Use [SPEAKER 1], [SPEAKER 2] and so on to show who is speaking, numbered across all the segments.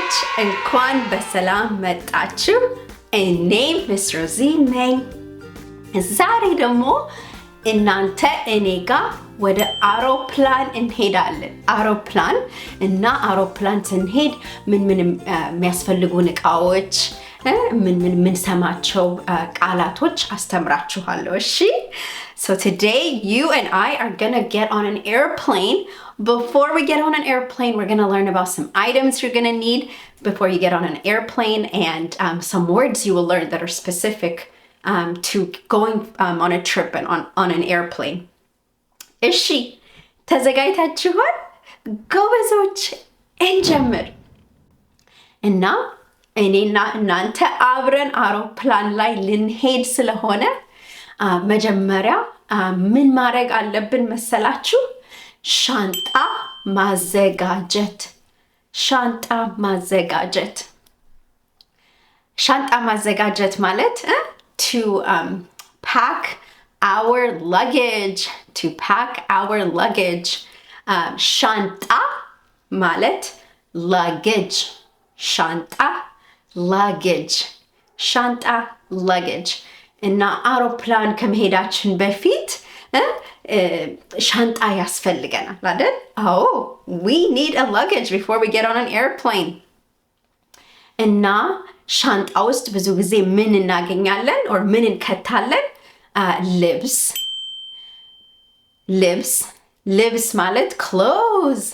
[SPEAKER 1] ጎበዞች እንኳን በሰላም መጣችሁ። እኔ ሚስ ሮዚ ነኝ። ዛሬ ደግሞ እናንተ እኔ ጋር ወደ አውሮፕላን እንሄዳለን። አውሮፕላን ስንሄድ ምን የሚያስፈልጉን እቃዎች ምን ሰማቸው ቃላቶች አስተምራችኋለሁ። እሺ? So today you and I are gonna get on an airplane. Before we get on an airplane, we're gonna learn about some items you're gonna need before you get on an airplane, and some words you will learn that are specific to going on a trip and on an airplane. እሺ ተዘጋጅታችኋል? ጎበዞች እንጀምር። እና እኔና እናንተ አብረን አውሮፕላን ላይ ልንሄድ ስለሆነ መጀመሪያ ምን ማድረግ አለብን መሰላችሁ? ሻንጣ ማዘጋጀት ማለት to pack our luggage. ሻንጣ ማለት luggage. luggage. እና አውሮፕላን ከመሄዳችን በፊት ሻንጣ ያስፈልገናል አይደል? አዎ, we need a luggage before we get on an airplane. እና ሻንጣ ውስጥ ብዙ ጊዜ ምን እናገኛለን or ምን እንከታለን? ልብስ ማለት clothes.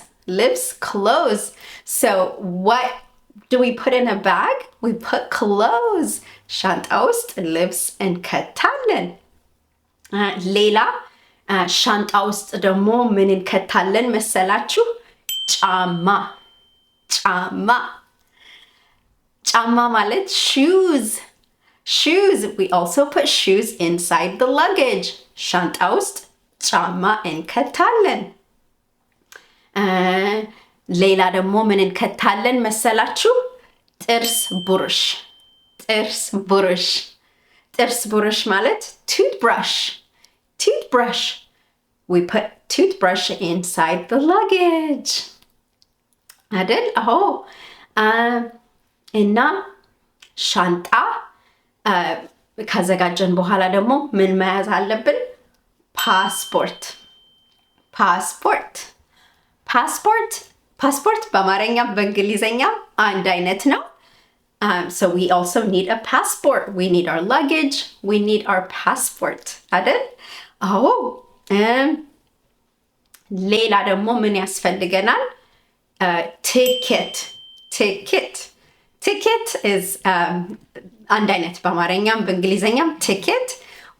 [SPEAKER 1] So what do we put in a bag? We put clothes. ሻንጣ ውስጥ ልብስ እንከታለን። ሌላ ሻንጣ ውስጥ ደግሞ ምን እንከታለን መሰላችሁ? ጫማ ማለት shoes. We also put shoes inside the luggage. ሻንጣ ውስጥ ጫማ እንከታለን። ሌላ ደግሞ ምን እንከታለን መሰላችሁ? ጥርስ ብሩሽ ማለት toothbrush. We put toothbrush inside the luggage. አይደል? አዎ። እና ሻንጣ ካዘጋጀን በኋላ ደግሞ ምን መያዝ አለብን? ፓስፖርት በአማርኛም በእንግሊዘኛም አንድ አይነት ነው። So we also need a passport. We need our luggage. We need our passport. አይደል? አዎ። ሌላ ደግሞ ምን ያስፈልገናል? Ticket is አንድ አይነት በአማርኛም በእንግሊዘኛም ticket.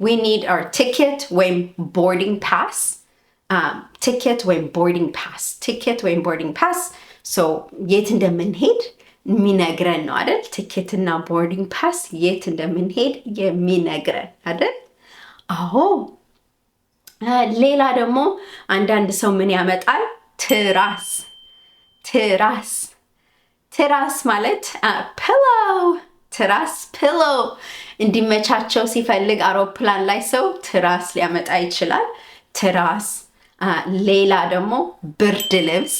[SPEAKER 1] We need our ticket ወይም boarding pass. Ticket ወይም boarding pass. So የት እንደምንሄድ የሚነግረን ነው አይደል? ቲኬት እና ቦርዲንግ ፓስ የት እንደምንሄድ የሚነግረን አይደል? አዎ። ሌላ ደግሞ አንዳንድ ሰው ምን ያመጣል? ትራስ ማለት pillow እንዲመቻቸው ሲፈልግ አውሮፕላን ላይ ሰው ትራስ ሊያመጣ ይችላል። ትራስ። ሌላ ደግሞ ብርድ ልብስ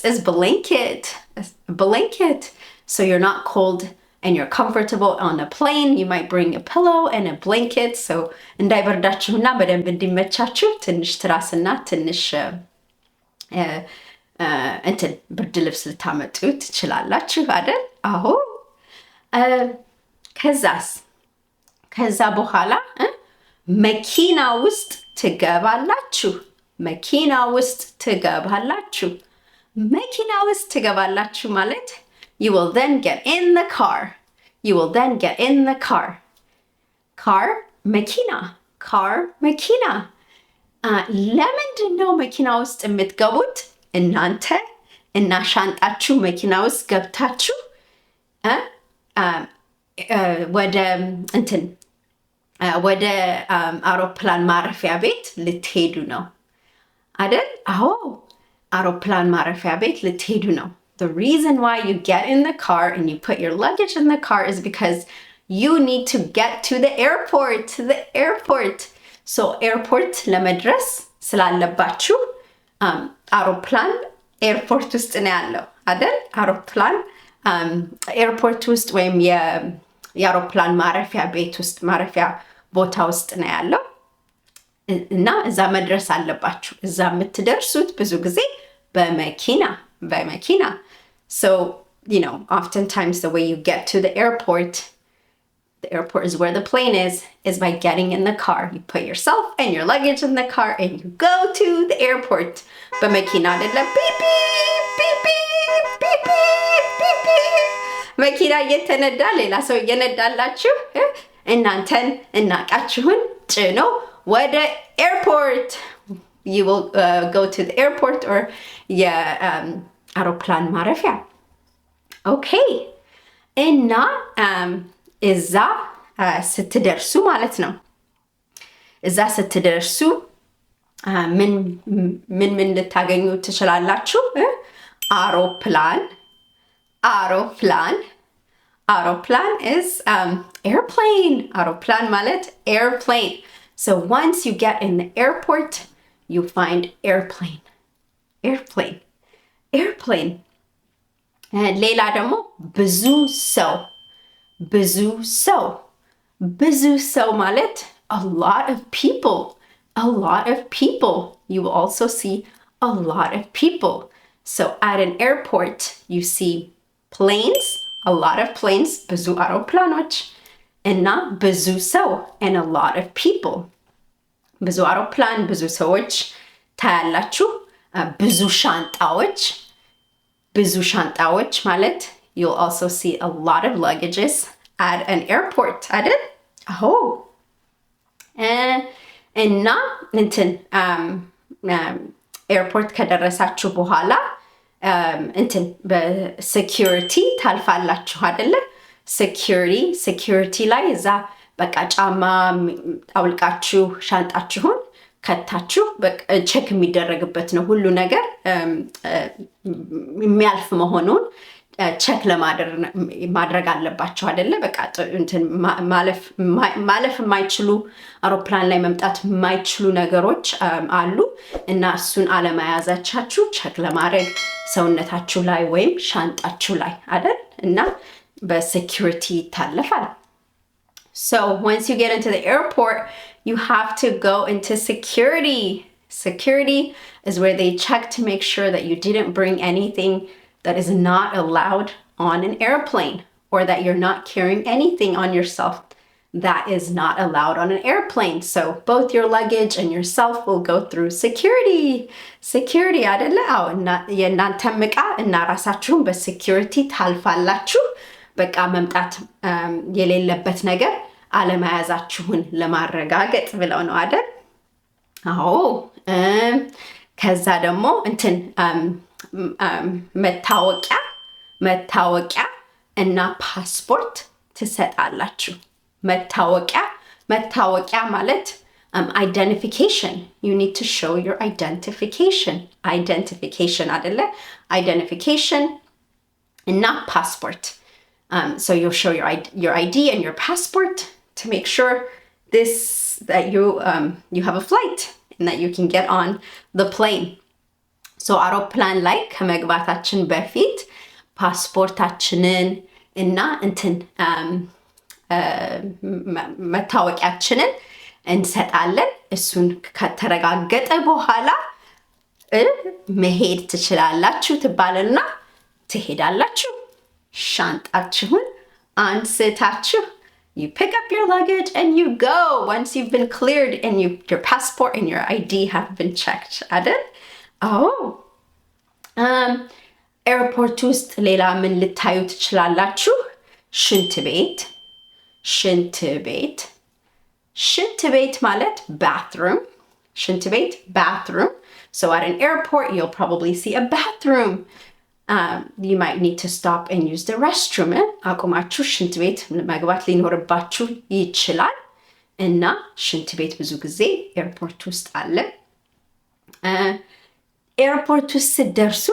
[SPEAKER 1] is blanket. So you're not cold and you're comfortable on a plane. You might bring a pillow and a blanket. So እንዳይበርዳችሁና በደንብ እንዲመቻችሁ ትንሽ ትራስና ትንሽ ብርድ ልብስ ልታመጡ ትችላላችሁ አይደል? አዎ። ከዛ በኋላ መኪና ውስጥ ትገባላችሁ። ማለት you will then get in the car. መኪና ለምንድን ነው መኪና ውስጥ የምትገቡት? እናንተ እና ሻንጣችሁ መኪና ውስጥ ገብታችሁ ወደ አውሮፕላን ማረፊያ ቤት ልትሄዱ ነው አይደል? አዎ፣ አውሮፕላን ማረፊያ ቤት ልትሄዱ ነው። The reason why you get in the car and you put your luggage in the car is because you need to get to the airport. So airport ለመድረስ ስላለባችሁ አውሮፕላን ኤርፖርት ውስጥ ነው ያለው አይደል? አውሮፕላን ኤርፖርት ውስጥ ወይም የአውሮፕላን ማረፊያ ቤት ውስጥ ማረፊያ ቦታ ውስጥ ነው ያለው እና እዛ መድረስ አለባችሁ። እዛ የምትደርሱት ብዙ ጊዜ በመኪና so oftentimes the way you get to the airport is where the plane is by getting in the car. You put yourself and your luggage in the car and you go to the airport. በመኪና አይደለም ፒፒ ፒፒ ፒፒ ፒፒ መኪና እየተነዳ ሌላ ሰው እየነዳላችሁ እናንተን እናቃችሁን ጭኖ ወደ ኤርፖርት you will go to the airport or የአውሮፕላን ማረፊያ okay እና እዛ ስትደርሱ ማለት ነው እዛ ስትደርሱ ምን ልታገኙ ትችላላችሁ? Aeroplan is airplane. Aeroplan ማለት airplane. So once you get in the airport, you find airplane. ሌላ ደግሞ ብዙ ሰው ማለት a lot of people. You will also see a lot of people. So at an airport, you see planes, a lot of planes, ብዙ አውሮፕላኖች እና ብዙ ሰው and a lot of people. ብዙ አውሮፕላን ብዙ ሰዎች ታያላችሁ። ብዙ ሻንጣዎች ማለት you'll also see a lot of luggages at an airport አይደል? እና እንትን ኤርፖርት ከደረሳችሁ በኋላ እንትን በሴኩሪቲ ታልፋላችሁ አይደለ? ሴኩሪቲ ላይ እዛ በቃ ጫማ አውልቃችሁ ሻንጣችሁን ከታችሁ ቼክ የሚደረግበት ነው። ሁሉ ነገር የሚያልፍ መሆኑን ቼክ ማድረግ አለባቸው አይደለ? በቃ እንትን ማለፍ የማይችሉ አውሮፕላን ላይ መምጣት የማይችሉ ነገሮች አሉ እና እሱን አለመያዛቻችሁ ቼክ ለማድረግ ሰውነታችሁ ላይ ወይም ሻንጣችሁ ላይ አይደል? እና በሴኩሪቲ ይታለፋል። So once you get into the airport, you have to go into security. Security is where they check to make sure that you didn't bring anything that is not allowed on an airplane, or that you're not carrying anything on yourself that is not allowed on an airplane. So both your luggage and yourself will go through security አይደለ? አዎ የእናንተም ዕቃ እና ራሳችሁን በሴኩሪቲ ታልፋላችሁ። በቃ መምጣት የሌለበት ነገር አለመያዛችሁን ለማረጋገጥ ብለው ነው አይደል? አዎ ከዛ ደግሞ እንትን መታወቂያ እና ፓስፖርት ትሰጣላችሁ። መታወቂያ ማለት identification. You need to show your identification አይደለ? Identification እና passport. So you'll show your ID and your passport to make sure that you have a flight and that you can get on the plane. So አውሮፕላን ላይ ከመግባታችን በፊት ፓስፖርታችንን እና እንትን መታወቂያችንን እንሰጣለን። እሱን ከተረጋገጠ በኋላ መሄድ ትችላላችሁ ትባልና ትሄዳላችሁ። ሻንጣችሁን አንስታችሁ you pick up your luggage and you go once you've been cleared and your passport and your ID have been checked. አይደል? ኤርፖርት ውስጥ ሌላ ምን ልታዩ ትችላላችሁ? ሽንት ቤት ማለት bathroom. So at an airport you'll probably see a bathroom. You might need to stop and use the restroom. አቁማችሁ ሽንት ቤት መግባት ሊኖርባችሁ ይችላል እና ሽንት ቤት ብዙ ጊዜ ኤርፖርት ውስጥ አለ። ኤርፖርት ውስጥ ስትደርሱ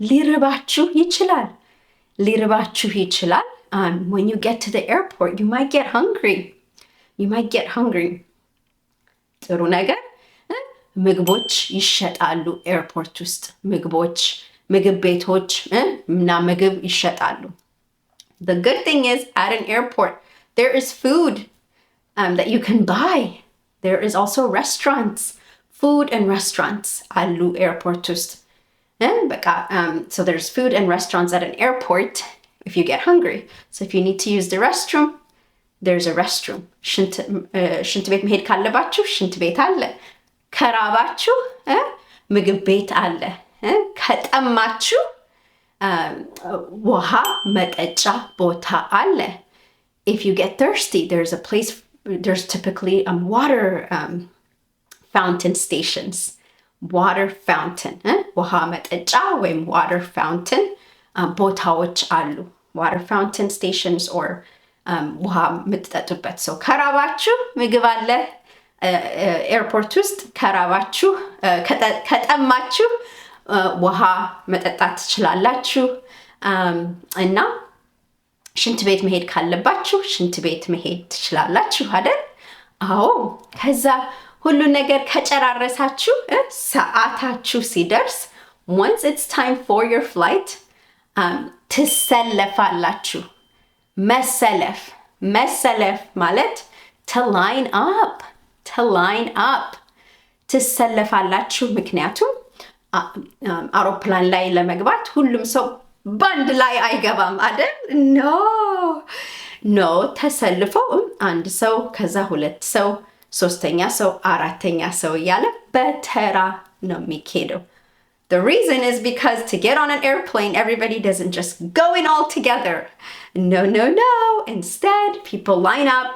[SPEAKER 1] ሊርባችሁ ይችላል። When you get to the airport, you might get hungry. ጥሩ ነገር ምግቦች ይሸጣሉ ኤርፖርት ውስጥ ምግቦች ምግብ ቤቶች እና ምግብ ይሸጣሉ። The good thing is at an airport there is food that you can buy. There is also restaurants, food and restaurants አሉ ኤርፖርት ውስጥ በቃ so there's food and restaurants at an airport if you get hungry. So if you need to use the restroom, there's a restroom. ሽንት ቤት መሄድ ካለባችሁ ሽንት ቤት አለ። ከራባችሁ ምግብ ቤት አለ። ከጠማችሁ ውሃ መጠጫ ቦታ አለ። If you get thirsty, there's typically water fountain stations. Water fountain ውሃ መጠጫ ወይም water fountain ቦታዎች አሉ። Water fountain stations or ውሃ የምትጠጡበት ሰው ከራባችሁ ምግብ አለ ኤርፖርት ውስጥ። ከራባችሁ ከጠማችሁ ውሃ መጠጣት ትችላላችሁ። እና ሽንት ቤት መሄድ ካለባችሁ ሽንት ቤት መሄድ ትችላላችሁ አይደል? አዎ። ከዛ ሁሉ ነገር ከጨራረሳችሁ ሰዓታችሁ ሲደርስ once it's time for your flight ትሰለፋላችሁ። መሰለፍ ማለት to line up ትሰለፋላችሁ። ምክንያቱም አውሮፕላን ላይ ለመግባት ሁሉም ሰው ባንድ ላይ አይገባም አይደል? ኖ ተሰልፈው አንድ ሰው ከዛ ሁለት ሰው ሶስተኛ ሰው አራተኛ ሰው እያለ በተራ ነው የሚሄደው። The reason is because to get on an airplane, everybody doesn't just go in all together. No. Instead, people line up,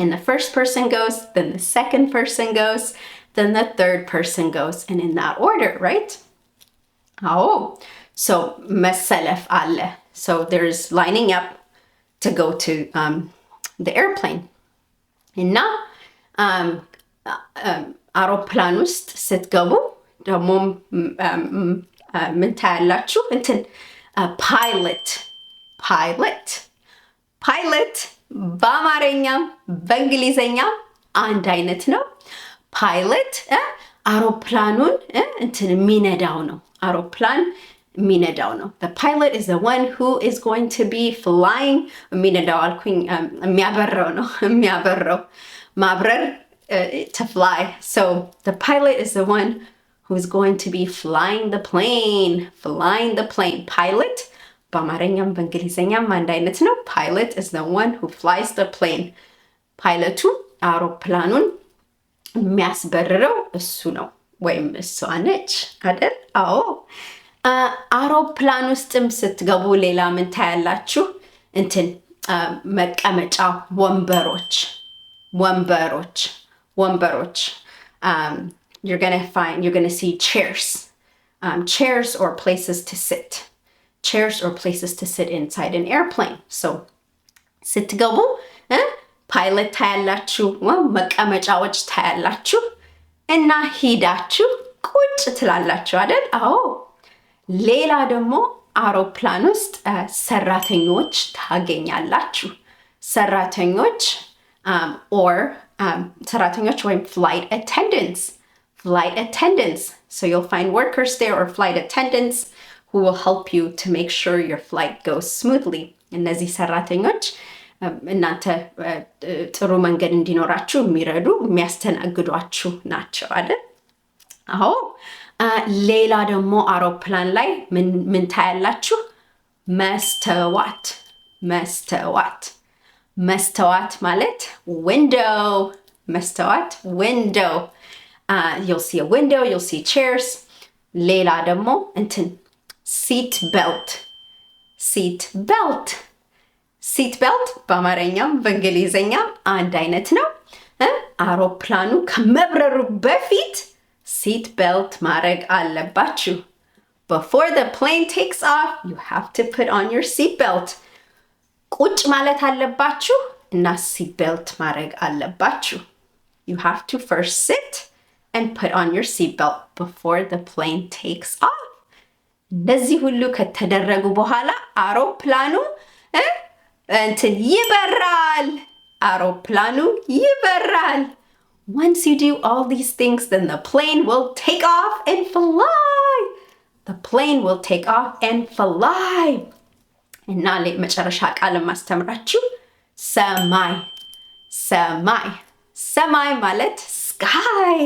[SPEAKER 1] and the first person goes, then the second person goes, then the third person goes, and in that order, right? Oh, so መሰለፍ አለ. So there's lining up to go to the airplane. እና አውሮፕላን ውስጥ ስትገቡ ደግሞ ምን ታያላችሁ? እንትን ፓይለት በአማርኛም በእንግሊዘኛም አንድ አይነት ነው። ፓይለት አውሮፕላኑን እንትን የሚነዳው ነው። አውሮፕላን የሚነዳው ነው። The pilot is the one who is going to be flying. የሚነዳው አልኩኝ የሚያበረው ነው። የሚያበረው ማብረር to fly. So the pilot is the one who's going to be flying the plane. Pilot በአማርኛም በእንግሊዘኛም አንድ አይነት ነው። Pilot is the one who flies the plane. ፓይለቱ አውሮፕላኑን የሚያስበርረው እሱ ነው ወይም እሷ ነች አይደል? አዎ። አውሮፕላን ውስጥም ስትገቡ ሌላ ምን ታያላችሁ? እንትን መቀመጫ ወንበሮች you're gonna see chairs or places to sit inside an airplane. So ስትገቡ ፓይለት ታያላችሁ፣ መቀመጫዎች ታያላችሁ እና ሂዳችሁ ቁጭ ትላላችሁ አይደል? አዎ። ሌላ ደግሞ አውሮፕላን ውስጥ ሰራተኞች ታገኛላችሁ። ሰራተኞች ወይም flight attendants. So you'll find workers there or flight attendants who will help you to make sure your flight goes smoothly. እነዚህ ሰራተኞች እናንተ ጥሩ መንገድ እንዲኖራችሁ የሚረዱ የሚያስተናግዷችሁ ናቸው አይደል? አዎ። ሌላ ደግሞ አውሮፕላን ላይ ምን ታያላችሁ? መስተዋት ማለት window. You'll see a window, you'll see chairs. ሌላ ደግሞ እንትን seat belt በአማርኛም በእንግሊዘኛም አንድ አይነት ነው። አውሮፕላኑ ከመብረሩ በፊት seat belt ማድረግ አለባችሁ። Before the plane takes off, you have to put on your seat belt. ቁጭ ማለት አለባችሁ እና seat belt ማድረግ አለባችሁ. You have to first sit and put on your seat belt before the plane takes off. እንደዚህ ሁሉ ከተደረጉ በኋላ አውሮፕላኑ እንትን ይበራል። Once you do all these things, then the plane will take off and fly. The plane will take off and fly. እና መጨረሻ ቃል ማስተምራችሁ ሰማይ ሰማይ ሰማይ ማለት sky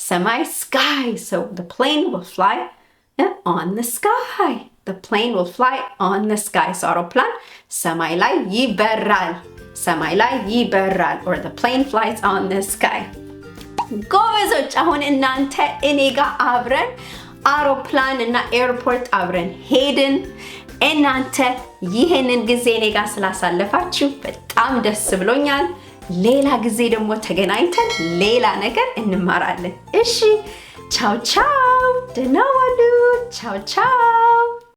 [SPEAKER 1] ሰማይ sky. So the plane will fly on the sky. The plane will fly on the sky. So አውሮፕላን ሰማይ ላይ ይበራል ሰማይ ላይ ይበራል. Or the plane flies on the sky. ጎበዞች አሁን እናንተ እኔ ጋር አብረን አውሮፕላን እና ኤርፖርት አብረን ሄድን። እናንተ ይሄንን ጊዜ እኔ ጋር ስላሳለፋችሁ በጣም ደስ ብሎኛል። ሌላ ጊዜ ደግሞ ተገናኝተን ሌላ ነገር እንማራለን። እሺ ቻው ቻው፣ ደህና ዋሉ። ቻው ቻው።